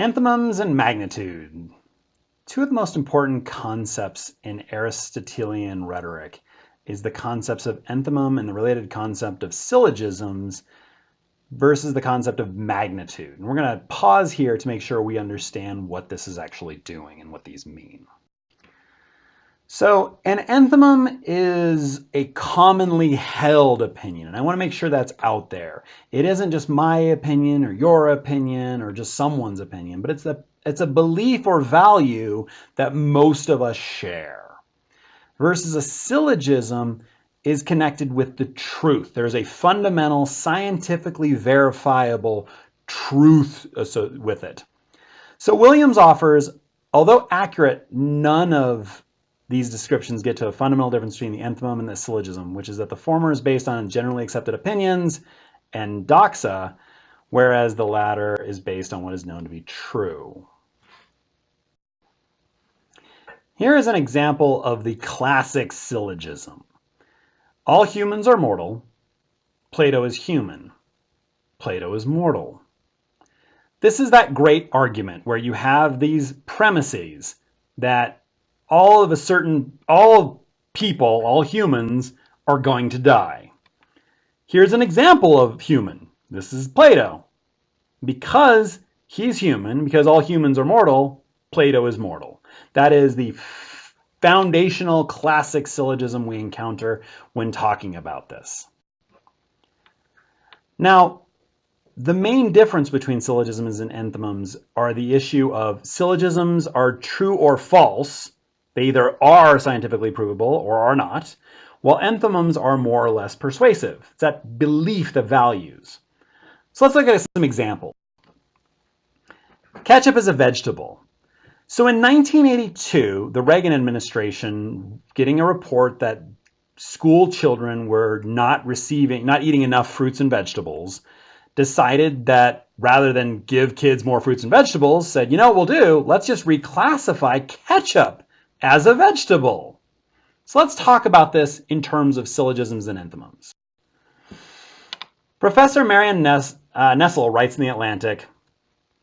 Enthymemes and magnitude. Two of the most important concepts in Aristotelian rhetoric is the concepts of enthymeme and the related concept of syllogisms versus the concept of magnitude. And we're going to pause here to make sure we understand what this is actually doing and what these mean. So an enthymeme is a commonly held opinion, and I want to make sure that's out there. It isn't just my opinion or your opinion or just someone's opinion, but it's a belief or value that most of us share. Versus a syllogism is connected with the truth. There's a fundamental, scientifically verifiable truth with it. So Williams offers, although accurate, none of these descriptions get to a fundamental difference between the enthymeme and the syllogism, which is that the former is based on generally accepted opinions and doxa, whereas the latter is based on what is known to be true. Here is an example of the classic syllogism. All humans are mortal. Plato is human. Plato is mortal. This is that great argument where you have these premises that all people, all humans, are going to die. Here's an example of human. This is Plato. Because he's human, because all humans are mortal, Plato is mortal. That is the foundational classic syllogism we encounter when talking about this. Now, the main difference between syllogisms and enthymemes are the issue of syllogisms are true or false. They either are scientifically provable or are not, while enthymemes are more or less persuasive. It's that belief, the values. So let's look at some examples. Ketchup is a vegetable. So in 1982, the Reagan administration, getting a report that school children were not eating enough fruits and vegetables, decided that rather than give kids more fruits and vegetables, said, you know what we'll do? Let's just reclassify ketchup as a vegetable. So let's talk about this in terms of syllogisms and enthymemes. Professor Marion Nessel writes in The Atlantic,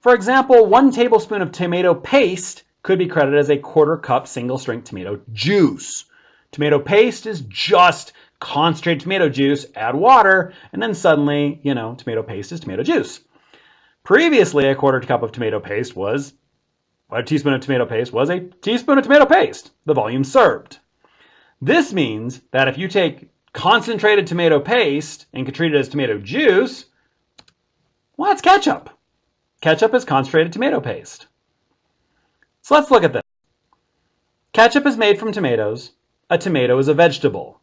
for example, 1 tablespoon of tomato paste could be credited as a 1/4 cup single-strength tomato juice. Tomato paste is just concentrated tomato juice, add water, and then suddenly, tomato paste is tomato juice. Previously, a 1/4 cup of tomato paste was a teaspoon of tomato paste was a teaspoon of tomato paste, the volume served. This means that if you take concentrated tomato paste and can treat it as tomato juice, well, that's ketchup. Ketchup is concentrated tomato paste. So let's look at this. Ketchup is made from tomatoes. A tomato is a vegetable.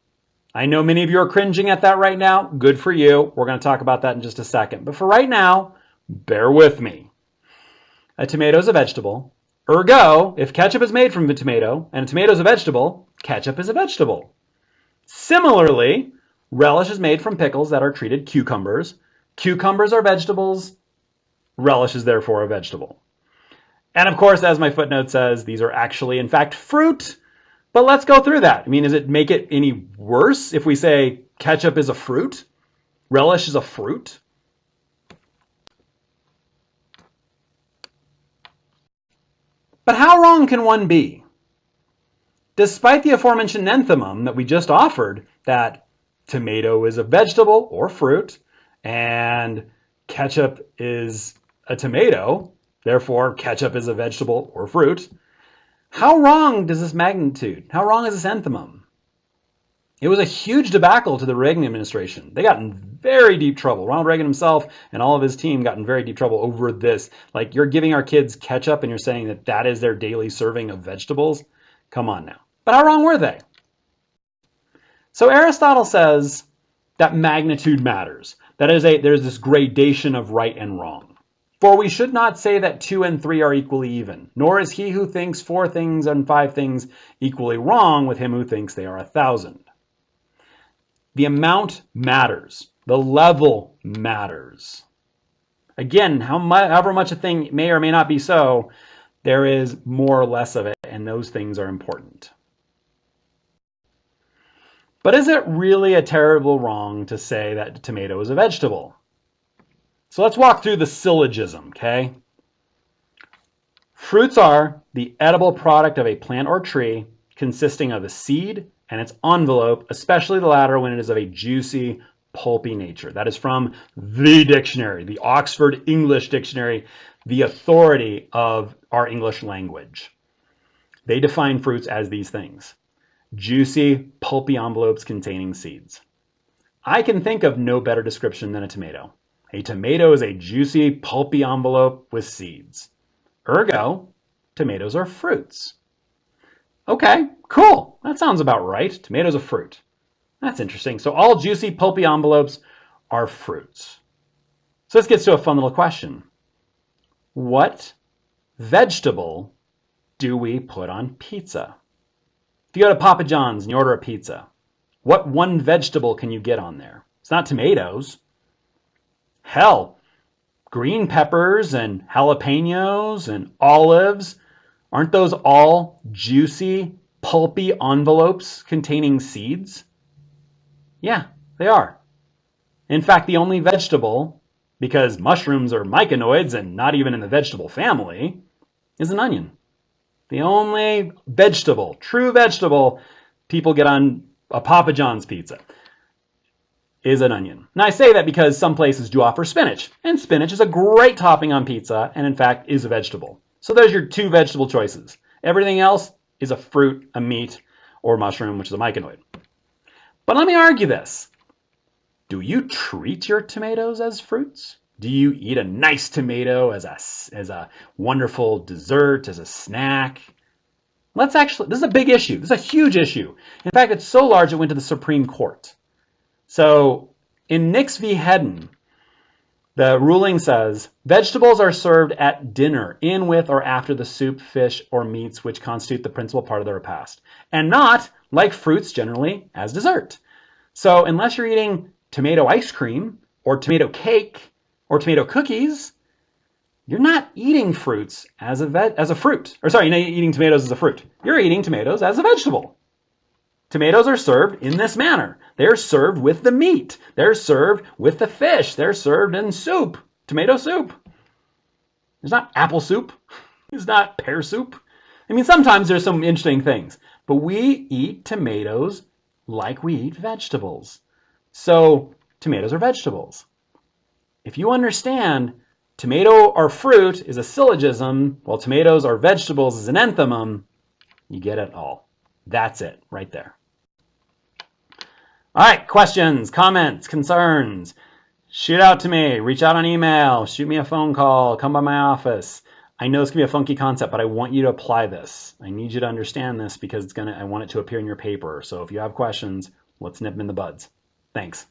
I know many of you are cringing at that right now. Good for you. We're going to talk about that in just a second. But for right now, bear with me. A tomato is a vegetable. Ergo, if ketchup is made from a tomato and a tomato is a vegetable, ketchup is a vegetable. Similarly, relish is made from pickles that are treated cucumbers. Cucumbers are vegetables. Relish is therefore a vegetable. And of course, as my footnote says, these are actually, in fact, fruit. But let's go through that. Does it make it any worse if we say ketchup is a fruit? Relish is a fruit? But how wrong can one be? Despite the aforementioned enthymeme that we just offered, that tomato is a vegetable or fruit, and ketchup is a tomato, therefore ketchup is a vegetable or fruit, how wrong does this magnitude? How wrong is this enthymeme? It was a huge debacle to the Reagan administration. They got in very deep trouble. Ronald Reagan himself and all of his team got in very deep trouble over this. Like, you're giving our kids ketchup and you're saying that that is their daily serving of vegetables? Come on now. But how wrong were they? So Aristotle says that magnitude matters. That is, there's this gradation of right and wrong. For we should not say that 2 and 3 are equally even, nor is he who thinks 4 things and 5 things equally wrong with him who thinks they are 1,000. The amount matters. The level matters. Again, however much a thing may or may not be so, there is more or less of it, and those things are important. But is it really a terrible wrong to say that tomato is a vegetable? So let's walk through the syllogism, okay? Fruits are the edible product of a plant or tree consisting of a seed and its envelope, especially the latter when it is of a juicy, pulpy nature. That is from the dictionary, the Oxford English Dictionary, the authority of our English language. They define fruits as these things: juicy, pulpy envelopes containing seeds. I can think of no better description than a tomato. A tomato is a juicy, pulpy envelope with seeds. Ergo, tomatoes are fruits. Okay, cool. That sounds about right. Tomatoes are fruit. That's interesting. So all juicy, pulpy envelopes are fruits. So this gets to a fun little question. What vegetable do we put on pizza? If you go to Papa John's and you order a pizza, what one vegetable can you get on there? It's not tomatoes. Hell, green peppers and jalapenos and olives, aren't those all juicy, pulpy envelopes containing seeds? Yeah, they are. In fact, the only vegetable, because mushrooms are myconoids and not even in the vegetable family, is an onion. The only vegetable, true vegetable, people get on a Papa John's pizza is an onion. Now I say that because some places do offer spinach, and spinach is a great topping on pizza and in fact is a vegetable. So there's your two vegetable choices. Everything else is a fruit, a meat, or mushroom, which is a myconoid. But let me argue this. Do you treat your tomatoes as fruits? Do you eat a nice tomato as a wonderful dessert, as a snack? This is a big issue. This is a huge issue. In fact, it's so large it went to the Supreme Court. So in Nix v. Hedden, the ruling says, vegetables are served at dinner in, with, or after the soup, fish, or meats which constitute the principal part of the repast, and not, like fruits generally, as dessert. So unless you're eating tomato ice cream, or tomato cake, or tomato cookies, you're not eating fruits as a fruit. Or sorry, you're not eating tomatoes as a fruit. You're eating tomatoes as a vegetable. Tomatoes are served in this manner. They're served with the meat. They're served with the fish. They're served in soup, tomato soup. There's not apple soup. There's not pear soup. I mean, sometimes there's some interesting things, but we eat tomatoes like we eat vegetables. So tomatoes are vegetables. If you understand tomato or fruit is a syllogism, while tomatoes are vegetables is an enthymeme, you get it all. That's it right there. All right, questions, comments, concerns, shoot out to me, reach out on email, shoot me a phone call, come by my office. I know this can be a funky concept, but I want you to apply this. I need you to understand this because I want it to appear in your paper. So if you have questions, let's nip them in the buds. Thanks.